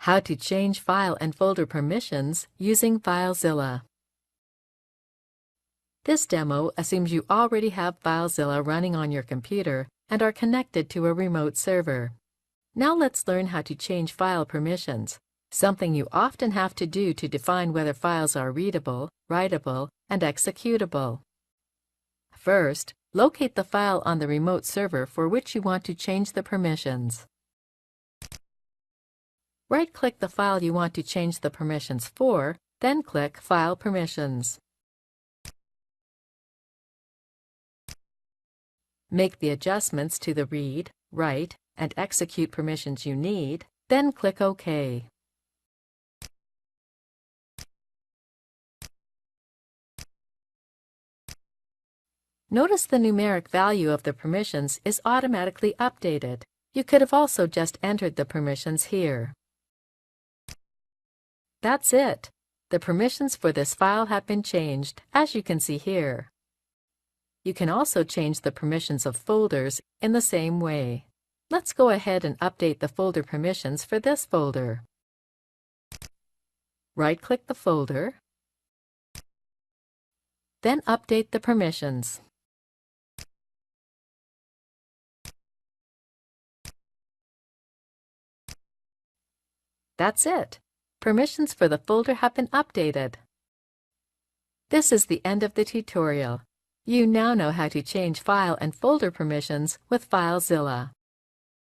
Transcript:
How to change file and folder permissions using FileZilla. This demo assumes you already have FileZilla running on your computer and are connected to a remote server. Now let's learn how to change file permissions, something you often have to do to define whether files are readable, writable, and executable. First, locate the file on the remote server for which you want to change the permissions. Right-click the file you want to change the permissions for, then click File Permissions. Make the adjustments to the read, write, and execute permissions you need, then click OK. Notice the numeric value of the permissions is automatically updated. You could have also just entered the permissions here. That's it. The permissions for this file have been changed, as you can see here. You can also change the permissions of folders in the same way. Let's go ahead and update the folder permissions for this folder. Right-click the folder, then update the permissions. That's it. Permissions for the folder have been updated. This is the end of the tutorial. You now know how to change file and folder permissions with FileZilla.